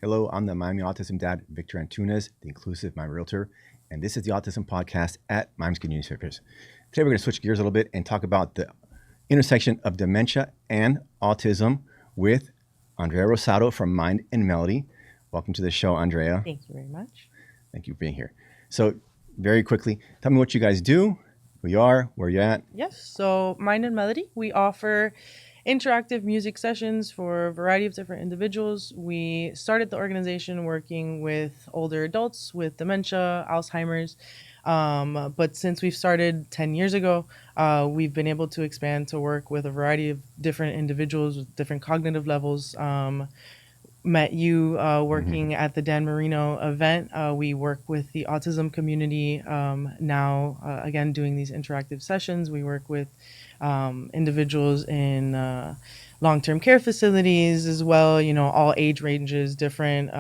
Hello, I'm the Miami Autism Dad, Victor Antunez, the inclusive Miami Realtor, and this is the Autism Podcast at Miami's Community Service. Today we're going to switch gears a little bit and talk about the intersection of dementia and autism with Andrea Rosado from Mind and Melody. Welcome to the show, Andrea. Thank you very much. Thank you for being here. So very quickly, tell me what you guys do, who you are, where you're at. Yes, so Mind and Melody, we offer interactive music sessions for a variety of different individuals. We started the organization working with older adults with dementia, Alzheimer's. But since we've started 10 years ago, we've been able to expand to work with a variety of different individuals with different cognitive levels. Met you working at the Dan Marino event. We work with the autism community now, again, doing these interactive sessions. We work with individuals in long-term care facilities as well, all age ranges, different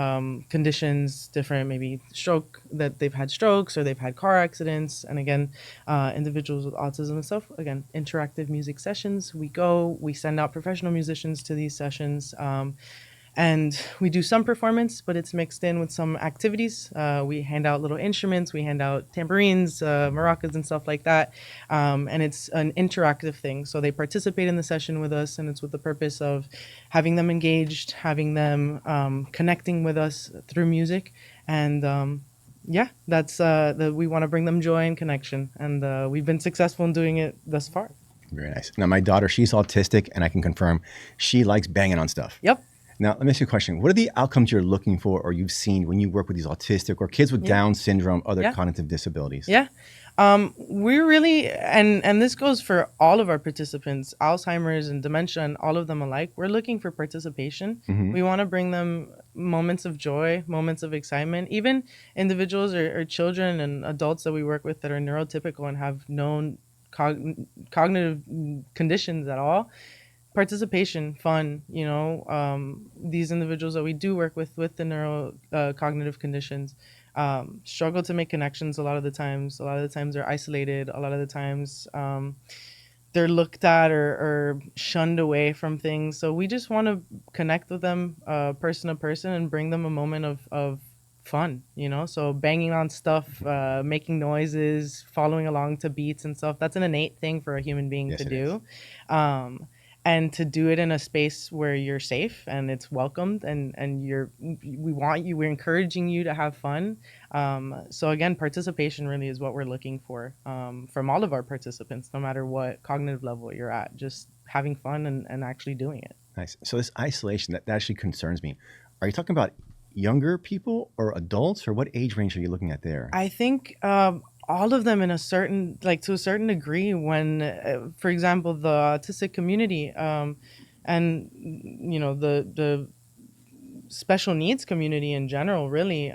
conditions, different maybe stroke, that they've had strokes or they've had car accidents. And again, individuals with autism and stuff, again, interactive music sessions. We send out professional musicians to these sessions. And we do some performance, but it's mixed in with some activities. We hand out little instruments, we hand out tambourines, maracas, and stuff like that. And it's an interactive thing. So they participate in the session with us, and it's with the purpose of having them engaged, having them connecting with us through music. And that's we want to bring them joy and connection. And we've been successful in doing it thus far. Very nice. Now, my daughter, she's autistic, and I can confirm she likes banging on stuff. Yep. Now, let me ask you a question. What are the outcomes you're looking for or you've seen when you work with these autistic or kids with Down syndrome, other cognitive disabilities? Yeah. We really, and this goes for all of our participants, Alzheimer's and dementia and all of them alike. We're looking for participation. Mm-hmm. We want to bring them moments of joy, moments of excitement. Even individuals or children and adults that we work with that are neurotypical and have known cognitive conditions at all. Participation, fun, these individuals that we do work with the neuro cognitive conditions struggle to make connections a lot of the times. A lot of the times they're isolated. A lot of the times they're looked at or shunned away from things. So we just want to connect with them person to person and bring them a moment of fun, so banging on stuff, making noises, following along to beats and stuff. That's an innate thing for a human being to do. And to do it in a space where you're safe and it's welcomed and we're encouraging you to have fun. So again, participation really is what we're looking for from all of our participants, no matter what cognitive level you're at, just having fun and actually doing it. Nice. So this isolation, that actually concerns me. Are you talking about younger people or adults, or what age range are you looking at there? I think all of them to a certain degree. When, for example, the autistic community and the special needs community in general, really,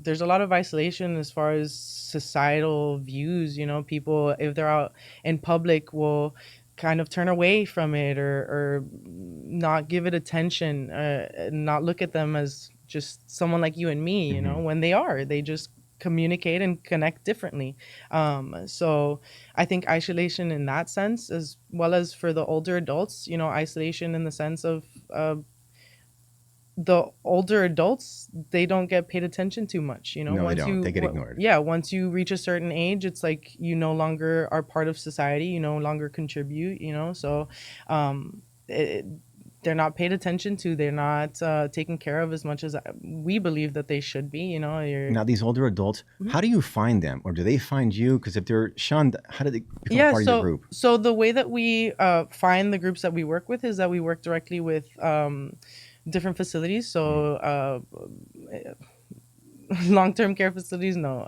there's a lot of isolation as far as societal views. People, if they're out in public, will kind of turn away from it or not give it attention, not look at them as just someone like you and me, when they just communicate and connect differently. So I think isolation in that sense, as well as for the older adults, isolation in the sense of the older adults, they don't get paid attention to much. No, once they don't. They get ignored. Yeah, once you reach a certain age, it's like you no longer are part of society. You no longer contribute. So they're not paid attention to. They're not taken care of as much as we believe that they should be. Now, these older adults, how do you find them, or do they find you? Because if they're shunned, how do they become part of the group? So the way that we find the groups that we work with is that we work directly with different facilities. So long-term care facilities, no,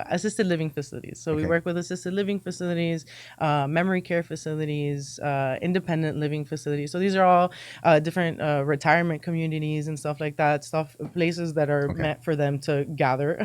assisted living facilities. So we work with assisted living facilities, memory care facilities, independent living facilities. So these are all different retirement communities and stuff like that, places that are meant for them to gather.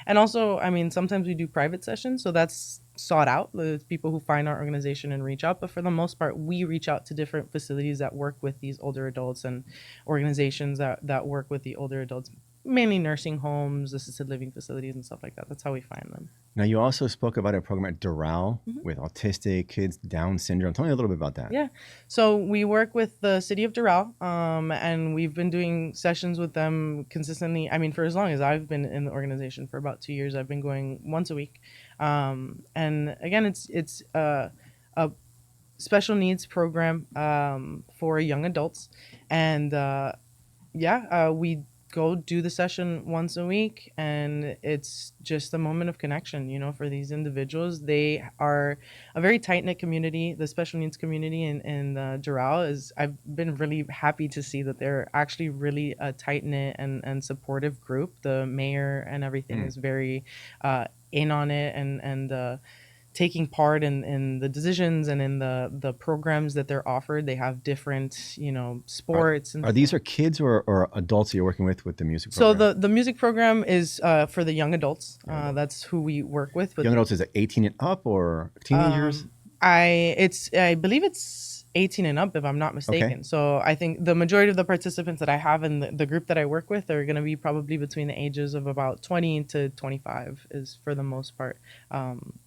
And also, sometimes we do private sessions, so that's sought out. There's people who find our organization and reach out, but for the most part, we reach out to different facilities that work with these older adults and organizations that work with the older adults. mainly nursing homes, assisted living facilities, and stuff like that. That's how we find them. Now, you also spoke about a program at Doral Mm-hmm. with autistic kids, Down syndrome. Tell me a little bit about that. Yeah. So we work with the city of Doral, and we've been doing sessions with them consistently. I mean, for as long as I've been in the organization, for about 2 years, I've been going once a week. And again, it's a special needs program for young adults, and we go do the session once a week, and it's just a moment of connection, for these individuals. They are a very tight-knit community. The special needs community in Doral I've been really happy to see that they're actually really a tight-knit and supportive group. The mayor and everything is very in on it, and taking part in the decisions and in the programs that they're offered. They have different, sports. Are these kids or adults you're working with the music So program? the music program is for the young adults. That's who we work with. But Young adults, is it 18 and up or teenagers? I believe it's 18 and up, if I'm not mistaken. Okay. So I think the majority of the participants that I have in the group that I work with are going to be probably between the ages of about 20 to 25 is for the most part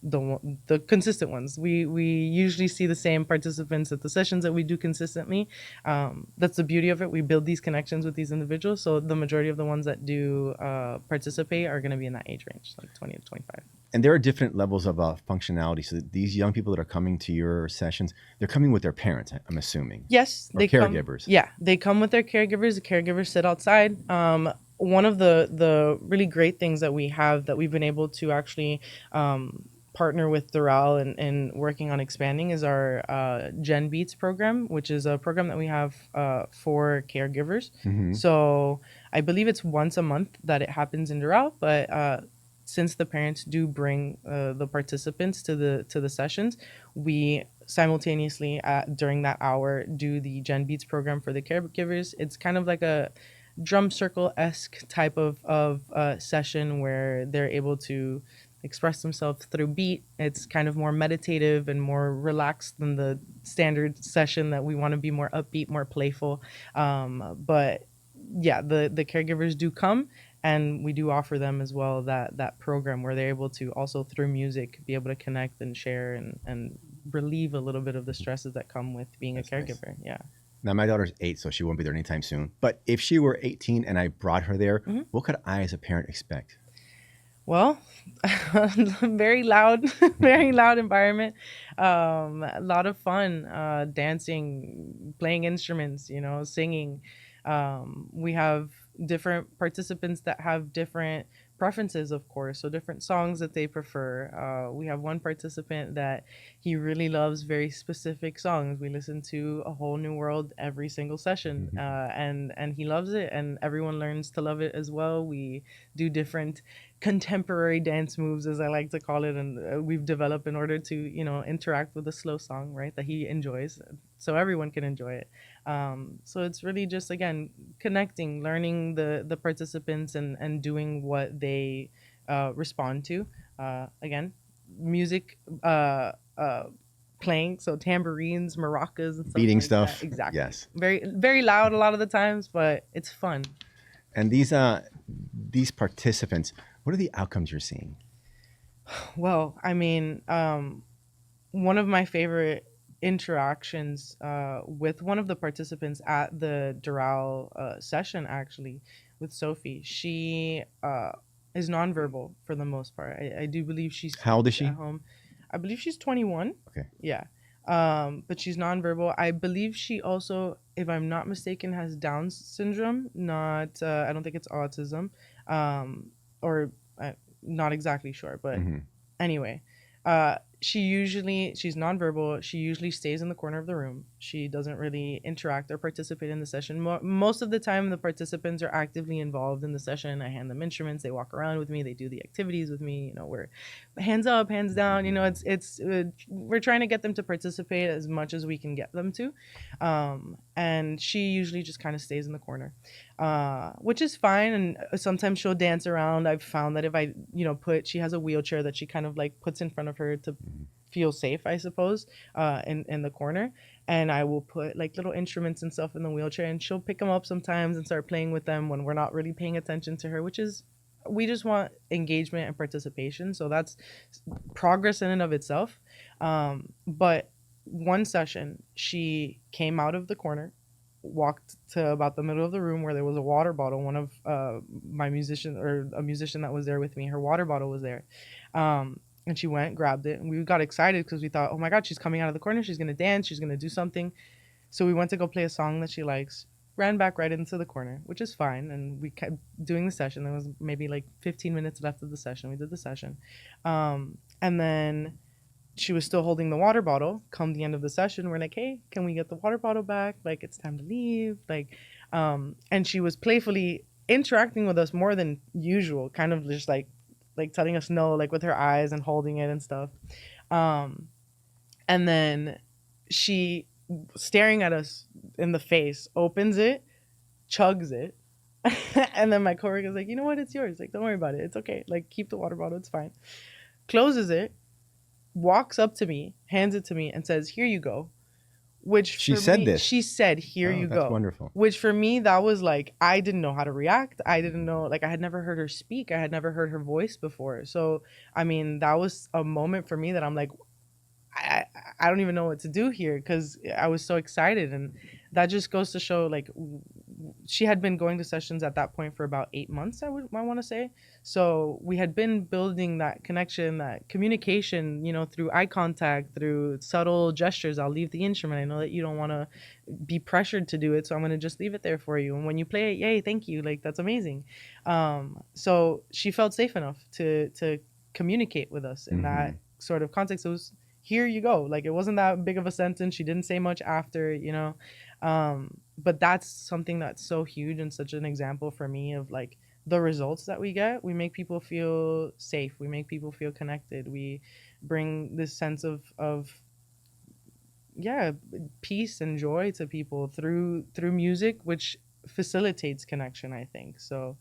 the consistent ones. We usually see the same participants at the sessions that we do consistently. That's the beauty of it. We build these connections with these individuals. So the majority of the ones that do participate are going to be in that age range, like 20 to 25. And there are different levels of functionality. So these young people that are coming to your sessions, they're coming with their parents, I'm assuming. Yes, or caregivers. They come with their caregivers. The caregivers sit outside. One of the really great things that we have that we've been able to actually partner with Doral and working on expanding is our Gen Beats program, which is a program that we have for caregivers. Mm-hmm. So I believe it's once a month that it happens in Doral, but since the parents do bring the participants to the sessions, we simultaneously during that hour do the Gen Beats program for the caregivers. It's kind of like a drum circle-esque type of session where they're able to express themselves through beat. It's kind of more meditative and more relaxed than the standard session that we want to be more upbeat, more playful. But yeah, the caregivers do come, and we do offer them as well that program where they're able to also through music be able to connect and share and relieve a little bit of the stresses that come with being a caregiver. Nice. Yeah. Now, my daughter's 8, so she won't be there anytime soon. But if she were 18 and I brought her there, what could I as a parent expect? Well, very loud environment. A lot of fun, dancing, playing instruments, singing. We have different participants that have different preferences, of course, so different songs that they prefer. We have one participant that he really loves very specific songs. We listen to A Whole New World every single session, and he loves it, and everyone learns to love it as well. We do different contemporary dance moves, as I like to call it, and we've developed in order to interact with a slow song, right, that he enjoys, so everyone can enjoy it. So it's really just, again, connecting, learning the participants and doing what they respond to. Again, music playing, so tambourines, maracas, and stuff beating like stuff. That. Exactly. Yes. Very, very loud a lot of the times, but it's fun. And these participants, what are the outcomes you're seeing? Well, I mean, one of my favorite interactions with one of the participants at the Doral session, actually, with Sophie. She is nonverbal for the most part. I do believe she's How old is she? At home. I believe she's 21. Okay. Yeah. But she's nonverbal. I believe she also, if I'm not mistaken, has Down syndrome. Not, I don't think it's autism, or not exactly sure. But anyway, she's nonverbal. She usually stays in the corner of the room. She doesn't really interact or participate in the session. Most of the time, the participants are actively involved in the session. I hand them instruments. They walk around with me. They do the activities with me. We're hands up, hands down. We're trying to get them to participate as much as we can get them to. And she usually just kind of stays in the corner, which is fine. And sometimes she'll dance around. I've found that if I, she has a wheelchair that she kind of like puts in front of her to feel safe, I suppose, in the corner. And I will put like little instruments and stuff in the wheelchair, and she'll pick them up sometimes and start playing with them when we're not really paying attention to her, which is, we just want engagement and participation. So that's progress in and of itself. But one session, she came out of the corner, walked to about the middle of the room where there was a water bottle. One of my musician, or a musician that was there with me, her water bottle was there. And she went, grabbed it, and we got excited because we thought, oh my God, she's coming out of the corner. She's going to dance. She's going to do something. So we went to go play a song that she likes, ran back right into the corner, which is fine. And we kept doing the session. There was maybe like 15 minutes left of the session. We did the session. And then she was still holding the water bottle. Come the end of the session, we're like, hey, can we get the water bottle back? Like, it's time to leave. Like, and she was playfully interacting with us more than usual, kind of just like telling us no, like with her eyes and holding it and stuff. And then she, staring at us in the face, opens it, chugs it. And then my coworker's like, you know what? It's yours. Like, don't worry about it. It's okay. Like, keep the water bottle. It's fine. Closes it, walks up to me, hands it to me, and says, here you go. Which She said this. She said, here you go. That's wonderful. Which for me, that was like, I didn't know how to react. I didn't know, like, I had never heard her speak. I had never heard her voice before. So, I mean, that was a moment for me that I'm like, I don't even know what to do here, because I was so excited. And that just goes to show, like, she had been going to sessions at that point for about 8 months, I want to say. So we had been building that connection, that communication, you know, through eye contact, through subtle gestures. I'll leave the instrument. I know that you don't want to be pressured to do it, so I'm going to just leave it there for you. And when you play it, yay, thank you. Like, that's amazing. So she felt safe enough to communicate with us in that sort of context. It was, here you go. Like, it wasn't that big of a sentence. She didn't say much after, you know. But that's something that's so huge and such an example for me of like the results that we get. We make people feel safe. We make people feel connected. We bring this sense of yeah, peace and joy to people through music, which facilitates connection, I think. So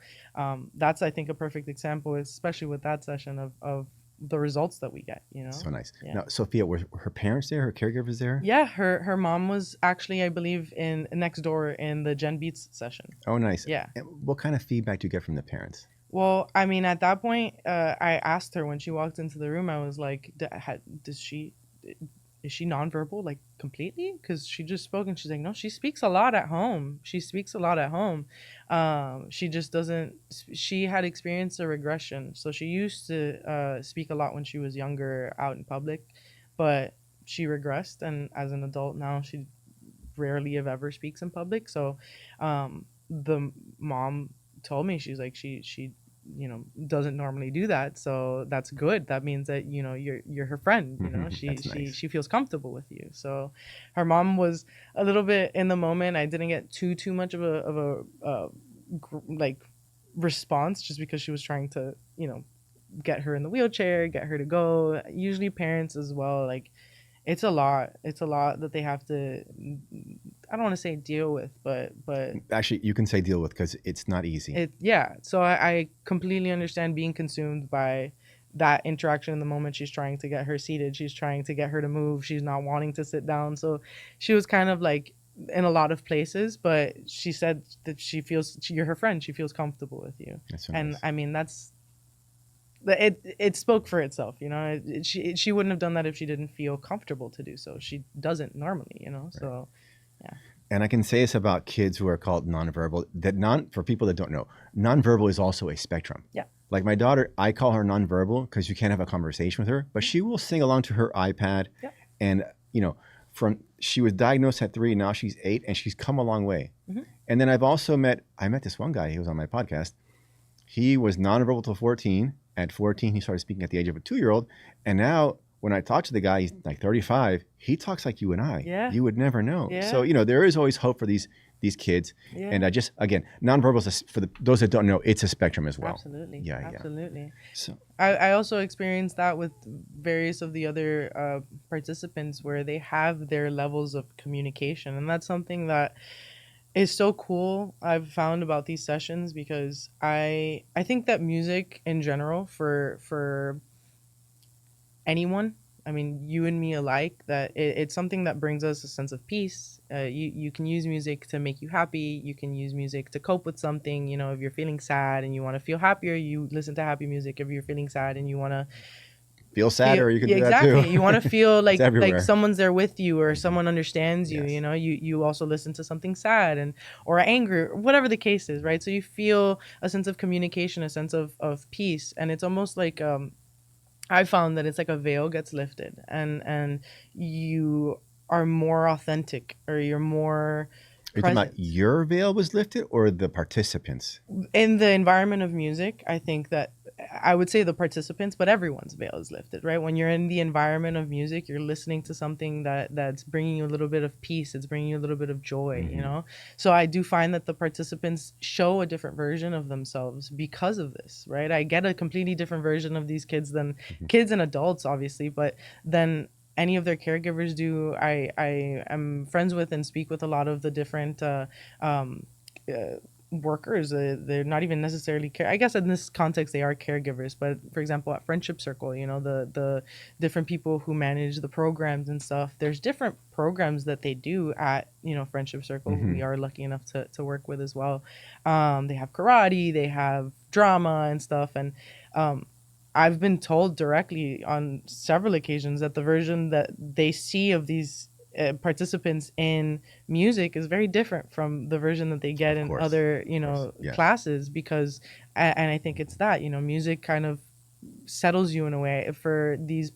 that's, I think, a perfect example, especially with that session of the results that we get, you know. So nice. Yeah. Now, Sophia, were her parents there? Her caregivers there? Yeah, her mom was actually, I believe, in next door in the Gen Beats session. Oh, nice. Yeah. And what kind of feedback do you get from the parents? Well, I mean, at that point, I asked her when she walked into the room. I was like, is she nonverbal, like, completely? Because she just spoke, and she's like, no, she speaks a lot at home. She speaks a lot at home. She just doesn't. She had experienced a regression, so she used to speak a lot when she was younger out in public, but she regressed, and as an adult now, she rarely, if ever, speaks in public. So, the mom told me, she's like, she you know, doesn't normally do that, so that's good. That means that, you know, you're her friend, you know. She feels comfortable with you. So her mom was a little bit in the moment. I didn't get too much of a like response, just because she was trying to, you know, get her in the wheelchair, get her to go. Usually parents as well, like, it's a lot that they have to, I don't want to say deal with, but Actually, you can say deal with, because it's not easy. So I completely understand being consumed by that interaction in the moment. She's trying to get her seated. She's trying to get her to move. She's not wanting to sit down. So she was kind of like in a lot of places, but she said that she feels, you're her friend. She feels comfortable with you. That's so And nice. I mean, it spoke for itself, you know. She wouldn't have done that if she didn't feel comfortable to do so. She doesn't normally, you know. Right. So yeah. And I can say this about kids who are called nonverbal, that for people that don't know, nonverbal is also a spectrum. Yeah. Like my daughter, I call her nonverbal because you can't have a conversation with her, but she will sing along to her iPad. Yeah. And, you know, she was diagnosed at 3, now she's 8, and she's come a long way. And then I've also met this one guy, he was on my podcast. He was nonverbal till 14. At 14, he started speaking at the age of a 2-year-old. And now when I talk to the guy, he's like 35, he talks like you and I. Yeah. You would never know. Yeah. So, you know, there is always hope for these kids. Yeah. And I just, again, nonverbal, for those that don't know, it's a spectrum as well. Absolutely. Yeah. Absolutely. So I also experienced that with various of the other participants, where they have their levels of communication. And that's something that is so cool, I've found, about these sessions, because I think that music in general, for anyone, I mean, you and me alike, that it's something that brings us a sense of peace. You can use music to make you happy. You can use music to cope with something. You know, if you're feeling sad and you want to feel happier, you listen to happy music. If you're feeling sad and you want to Feel sadder, you can yeah, do that too. exactly, you want to feel It's like everywhere. someone's there with you or someone understands you. Yes. You know, you also listen to something sad and or anger, whatever the case is, right? So you feel a sense of communication, a sense of peace, and it's almost like I found that it's like a veil gets lifted, and you are more authentic, or you're more Are you talking about present your veil was lifted or the participants? in the environment of music. I think that I would say the participants, but everyone's veil is lifted, right? When you're in the environment of music, you're listening to something that's bringing you a little bit of peace. It's bringing you a little bit of joy, you Mm-hmm. know? So I do find that the participants show a different version of themselves because of this, right? I get a completely different version of these kids than Mm-hmm. kids and adults, obviously, but then any of their caregivers do. I am friends with and speak with a lot of the different um, uh, workers. They're not even necessarily I guess in this context they are caregivers, but for example at Friendship Circle, you know, the different people who manage the programs and stuff, there's different programs that they do at, you know, Friendship Circle, who Mm-hmm. we are lucky enough to work with as well. They have karate, they have drama and stuff, and um, I've been told directly on several occasions that the version that they see of these participants in music is very different from the version that they get Of in course. other, you Of course. know, Yes. classes, because and I think it's that, you know, music kind of settles you in a way. For these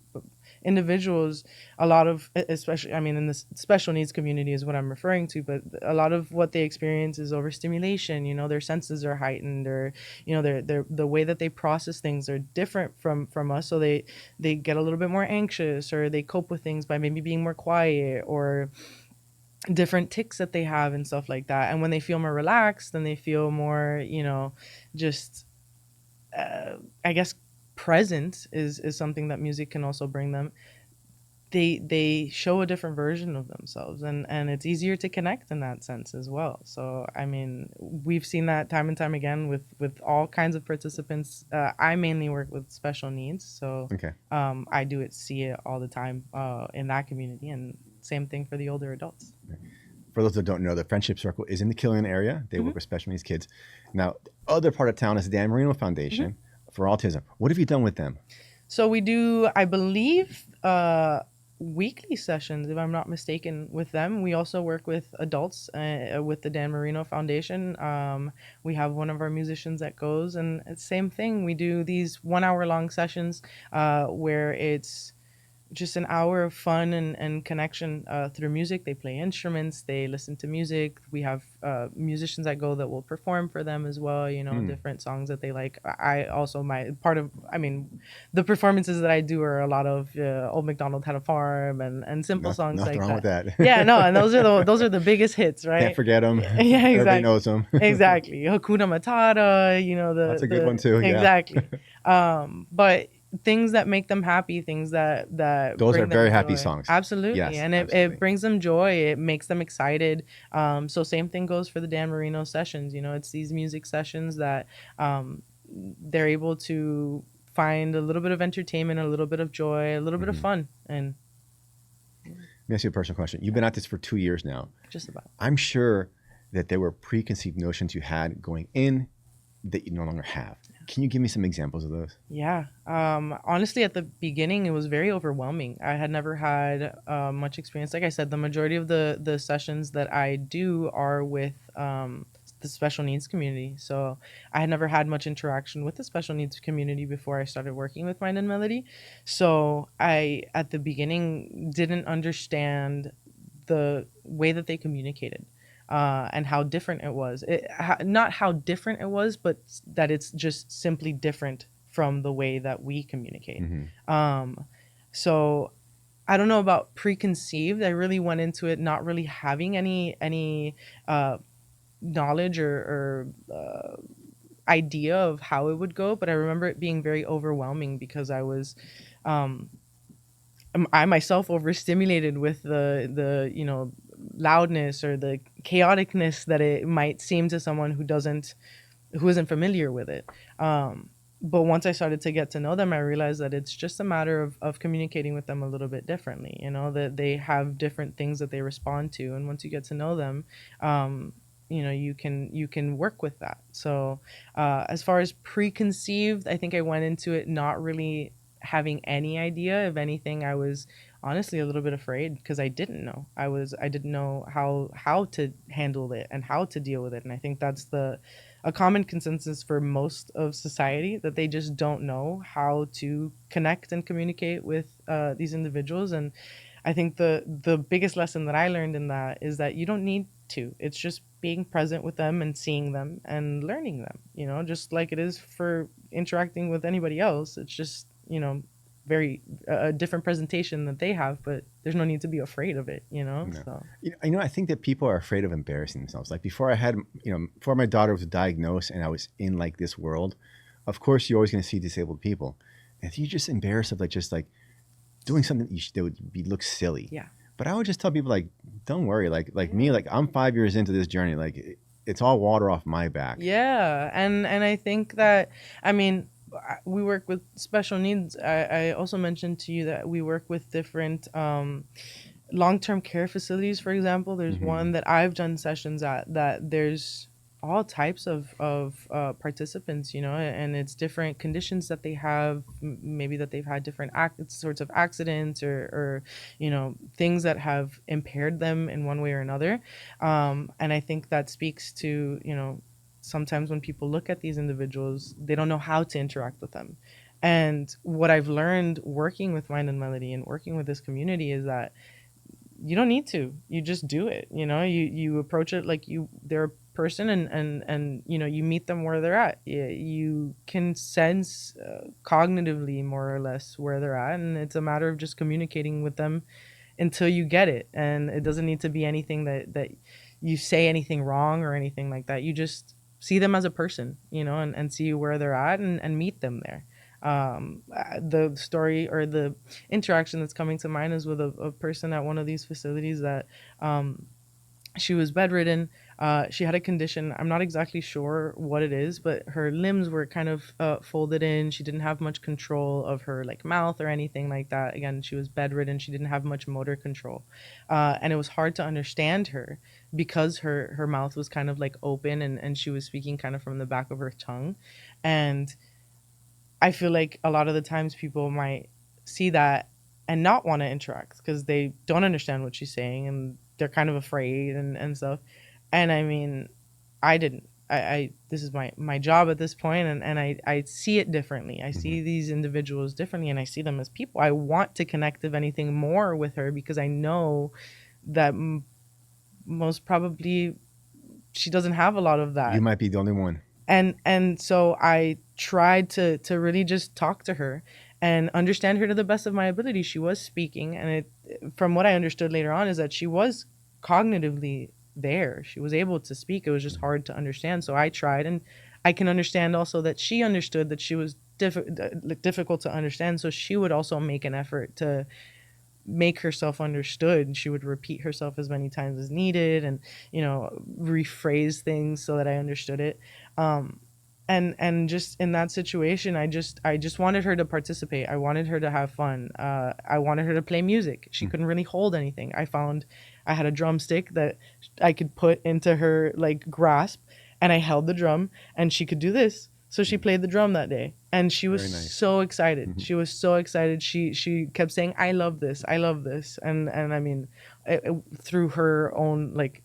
individuals, a lot of, especially, I mean, in this special needs community is what I'm referring to, but a lot of what they experience is overstimulation. You know, their senses are heightened, or you know, their the way that they process things are different from us, so they get a little bit more anxious, or they cope with things by maybe being more quiet, or different tics that they have and stuff like that. And when they feel more relaxed, then they feel more, you know, just I guess present is something that music can also bring them. They show a different version of themselves, and it's easier to connect in that sense as well. So I mean, we've seen that time and time again with all kinds of participants. I mainly work with special needs, so Okay. I do see it all the time in that community, and same thing for the older adults. For those that don't know, the Friendship Circle is in the Killian area. They work with special needs kids. Now, the other part of town is the Dan Marino Foundation for Autism. What have you done with them? So we do, I believe, weekly sessions, if I'm not mistaken, with them. We also work with adults with the Dan Marino Foundation. We have one of our musicians that goes, and it's same thing. We do these 1 hour long sessions where it's just an hour of fun and connection through music. They play instruments, they listen to music. We have musicians that go that will perform for them as well, you know, different songs that they like. I also, my part of, I mean, the performances that I do are a lot of Old MacDonald Had a Farm and simple songs Nothing like wrong with that. that. Yeah, no, and those are the biggest hits, Can't right? forget them. Yeah, Everybody exactly. knows them. Exactly. Hakuna Matata, you know, That's a good one too. Yeah. exactly. But things that make them happy, things that Those are bring them very happy joy. songs. Absolutely. Yes, And absolutely. it brings them joy. It makes them excited. So same thing goes for the Dan Marino sessions. You know, it's these music sessions that they're able to find a little bit of entertainment, a little bit of joy, a little bit of fun, and Let me ask you a personal question. You've been at this for 2 years now. just about. I'm sure that there were preconceived notions you had going in that you no longer have. Can you give me some examples of those? Yeah. Honestly, at the beginning, it was very overwhelming. I had never had much experience. Like I said, the majority of the sessions that I do are with the special needs community. So I had never had much interaction with the special needs community before I started working with Mind and Melody. So I, at the beginning, didn't understand the way that they communicated. And how different it was. Not how different it was, but that it's just simply different from the way that we communicate. So I don't know about preconceived. I really went into it not really having any knowledge or idea of how it would go, but I remember it being very overwhelming because um, I myself overstimulated with the you know, loudness or the chaoticness that it might seem to someone who isn't familiar with it. but once I started to get to know them, I realized that it's just a matter of communicating with them a little bit differently. That they have different things that they respond to, and once you get to know them, you can work with that. So, as far as preconceived, I think I went into it not really having any idea. If anything, I was honestly a little bit afraid because I didn't know how to handle it and how to deal with it, and I think that's the a common consensus for most of society, that they just don't know how to connect and communicate with these individuals. And I think the biggest lesson that I learned in that is that you don't need to. It's just being present with them and seeing them and learning them. Just like it is for interacting with anybody else. It's just very a different presentation that they have, but there's no need to be afraid of it. No. So I think that people are afraid of embarrassing themselves. Like before my daughter was diagnosed and I was in like this world, of course you're always going to see disabled people. And if you just embarrass of just like doing something that would look silly. yeah. But I would just tell people like, don't worry. Like me, Yeah. like I'm 5 years into this journey. Like it's all water off my back. Yeah, and I think that, I mean, we work with special needs. I also mentioned to you that we work with different long-term care facilities. For example, there's Hmm. one that I've done sessions at, that there's all types of participants, and it's different conditions that they have, maybe that they've had different sorts of accidents, or things that have impaired them in one way or another. And I think that speaks to, sometimes when people look at these individuals, they don't know how to interact with them. And what I've learned working with Mind and Melody and working with this community is that you don't need to. You just do it. You approach it like they're a person, and you meet them where they're at. You can sense cognitively, more or less, where they're at, and it's a matter of just communicating with them until you get it. And it doesn't need to be anything that you say anything wrong or anything like that. You just see them as a person, and see where they're at, and meet them there. The story or the interaction that's coming to mind is with a person at one of these facilities that she was bedridden. She had a condition. I'm not exactly sure what it is, but her limbs were kind of folded in. She didn't have much control of her like mouth or anything like that. Again, she was bedridden. She didn't have much motor control, and it was hard to understand her because her mouth was kind of like open, and she was speaking kind of from the back of her tongue. And I feel like a lot of the times people might see that and not want to interact because they don't understand what she's saying, and they're kind of afraid and stuff. And I mean, I didn't. This is my job at this point, and I see it differently. I Hmm. see these individuals differently, and I see them as people. I want to connect, if anything, more with her, because I know that most probably she doesn't have a lot of You that. might be the only one. And so I tried to really just talk to her and understand her to the best of my ability. She was speaking, and from what I understood later on, is that she was cognitively there. She was able to speak. It was just hard to understand. So I tried, and I can understand also that she understood that she was difficult to understand. So she would also make an effort to make herself understood. She would repeat herself as many times as needed, and rephrase things so that I understood it. Um and just in that situation, I just wanted her to participate. I wanted her to have fun. I wanted her to play music. She couldn't really hold anything. I had a drumstick that I could put into her like grasp, and I held the drum, and she could do this. So she played the drum that day, and she was Very nice. so excited. Hmm. She was so excited. She kept saying, "I love this. I love this." And I mean, through her own like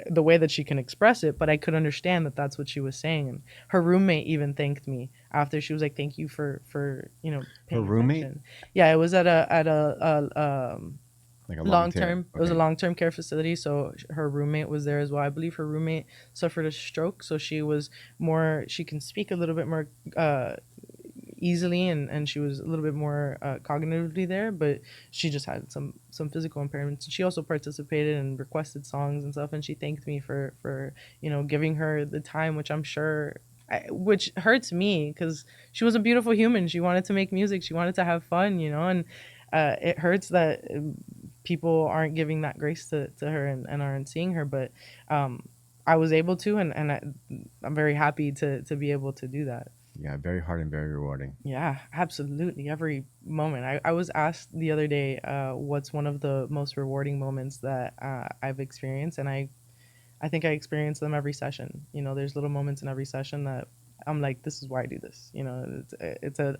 the way that she can express it, but I could understand that that's what she was saying. And her roommate even thanked me after. She was like, "Thank you for Her paying roommate, attention." Yeah, it was at a like a long long tail. term. It was a Okay. long term care facility, so her roommate was there as well. I believe her roommate suffered a stroke, so she can speak a little bit more uh, easily, and she was a little bit more cognitively there, but she just had some physical impairments. She also participated and requested songs and stuff, and she thanked me for giving her the time, which I'm sure. Which hurts me because she was a beautiful human. She wanted to make music. She wanted to have fun, and it hurts that people aren't giving that grace to her, and aren't seeing her. But I was able to, and I'm very happy to be able to do that. Yeah, very hard and very rewarding. Yeah, absolutely. Every moment. I was asked the other day, what's one of the most rewarding moments that I've experienced, and I think I experience them every session. You know, there's little moments in every session that I'm like, this is why I do this. You know, it's a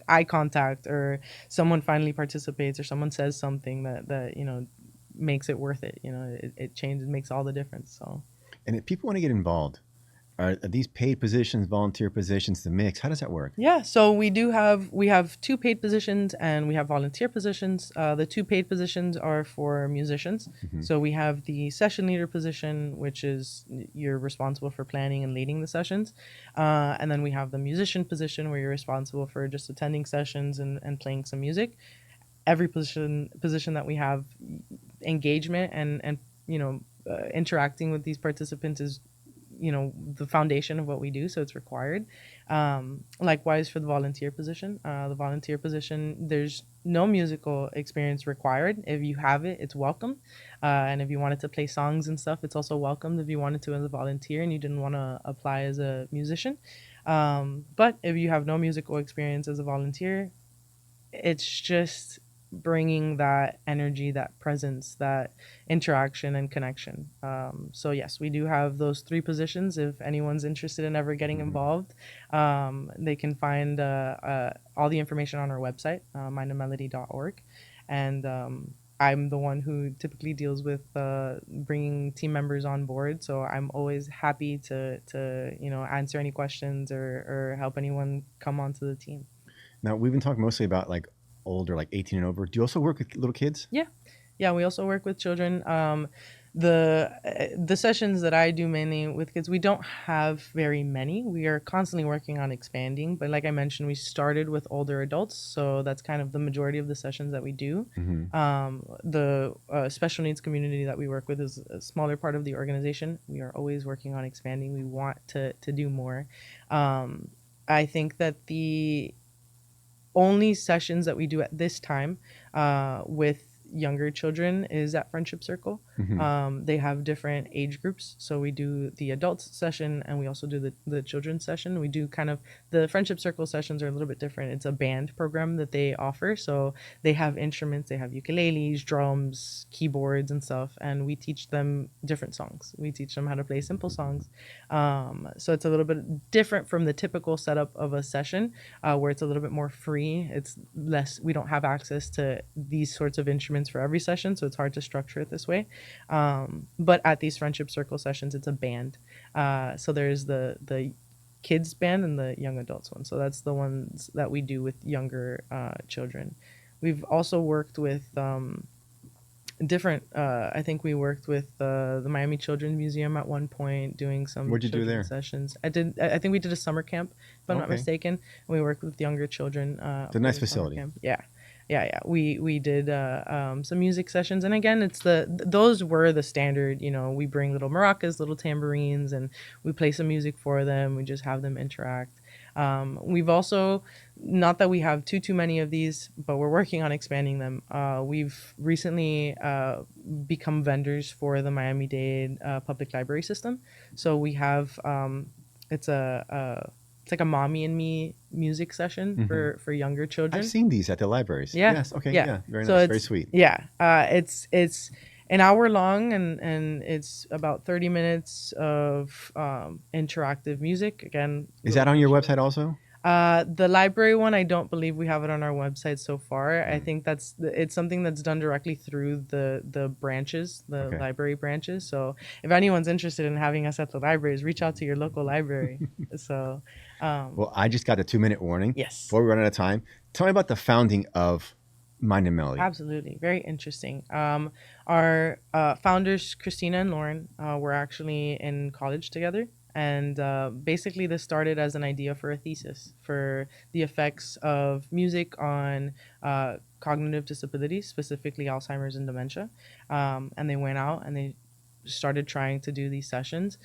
eye contact, or someone finally participates, or someone says something that makes it worth it. You know, it changes, makes all the difference. So And if people want to get involved, are these paid positions, volunteer positions, the mix? How does that work? yeah, so we have two paid positions and we have volunteer positions. The two paid positions are for musicians. Hmm. So we have the session leader position, which is you're responsible for planning and leading the sessions, and then we have the musician position where you're responsible for just attending sessions and playing some music. Every position that we have, engagement and interacting with these participants is the foundation of what we do, so it's required. Likewise for the volunteer position, there's no musical experience required. If you have it, it's welcome, and if you wanted to play songs and stuff, it's also welcomed if you wanted to as a volunteer and you didn't want to apply as a musician. But if you have no musical experience as a volunteer, it's just bringing that energy, that presence, that interaction and connection. So yes, we do have those three positions. If anyone's interested in ever getting Hmm. involved, they can find all the information on our website, mindandmelody.org. And I'm the one who typically deals with bringing team members on board. So I'm always happy to answer any questions or help anyone come onto the team. Now, we've been talking mostly about like older, like 18 and over. Do you also work with little kids? Yeah, yeah. We also work with children. The sessions that I do mainly with kids, we don't have very many. We are constantly working on expanding. But like I mentioned, we started with older adults, so that's kind of the majority of the sessions that we do. Hmm. The special needs community that we work with is a smaller part of the organization. We are always working on expanding. We want to do more. I think that the only sessions that we do at this time with younger children is at Friendship Circle. Hmm. They have different age groups. So we do the adults session and we also do the children's session. We do kind of the Friendship Circle sessions are a little bit different. It's a band program that they offer. So they have instruments, they have ukuleles, drums, keyboards, and stuff. And we teach them different songs. We teach them how to play simple songs. So it's a little bit different from the typical setup of a session where it's a little bit more free. It's less, we don't have access to these sorts of instruments for every session, so it's hard to structure it this way. But at these Friendship Circle sessions, it's a band. So there's the kids band and the young adults one. So that's the ones that we do with younger children. We've also worked with different I think we worked with the Miami Children's Museum at one point doing some What'd you do children's there? sessions. I think we did a summer camp, if I'm not Okay. mistaken, and we worked with younger children It's a for nice the summer facility. camp. Yeah. We did some music sessions, and again, it's those were the standard. We bring little maracas, little tambourines, and we play some music for them. We just have them interact. We've also, not that we have too many of these, but we're working on expanding them. We've recently become vendors for the Miami-Dade public library system. So we have it's like a mommy and me music session Hmm. for younger I've children. seen these at the libraries. Yeah, Yes. Okay. yeah. Yeah. Very So nice. Very it's sweet. yeah, it's an hour long and it's about 30 minutes of interactive music. Again, Is little that on your visuals. website also? The library one, I don't believe we have it on our website so far. I Mm. think it's something that's done directly through the branches, the Okay. library branches. So if anyone's interested in having us at the libraries, reach out to your local library. So, Well, I just got a 2-minute warning yes. before we run out of time. Tell me about the founding of Mind and Melody. Absolutely. Very interesting. Our founders, Christina and Lauren, were actually in college together. And basically, this started as an idea for a thesis for the effects of music on cognitive disabilities, specifically Alzheimer's and dementia. And they went out and they started trying to do these sessions.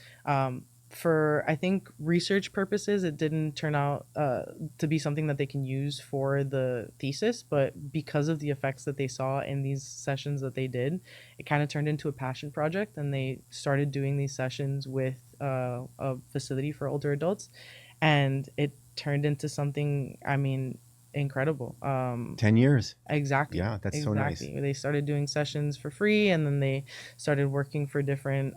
For I think research purposes, it didn't turn out to be something that they can use for the thesis, but because of the effects that they saw in these sessions that they did, it kind of turned into a passion project, and they started doing these sessions with a facility for older adults. and it turned into something, I mean, incredible. 10 years. Exactly. Yeah, that's so nice. Exactly. They started doing sessions for free, and then they started working for different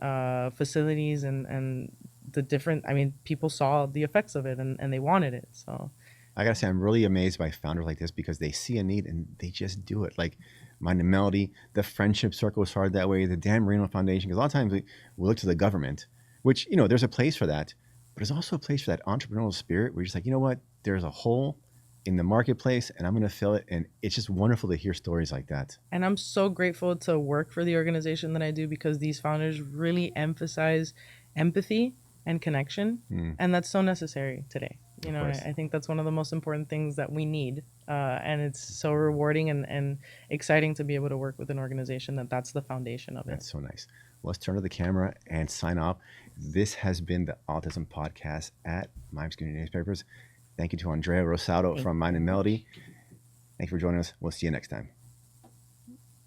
facilities, and the different, I mean, people saw the effects of it, and they wanted it. So I gotta say, I'm really amazed by founders like this because they see a need and they just do it. Like Mind and Melody, the friendship circle started that way, the Dan Marino Foundation, because a lot of times we look to the government, which, there's a place for that, but there's also a place for that entrepreneurial spirit where you're just like, you know what, there's a hole in the marketplace and I'm gonna fill it. And it's just wonderful to hear stories like that. and I'm so grateful to work for the organization that I do, because these founders really emphasize empathy and connection, and that's so necessary today. You know, course. I think that's one of the most important things that we need, and it's so rewarding and exciting to be able to work with an organization that's the foundation of it. That's so nice. Well, let's turn to the camera and sign off. This has been the Autism Podcast at Miami Community Newspapers. Thank you to Andrea Rosado from Mind and Melody. Thank you for joining us. We'll see you next time.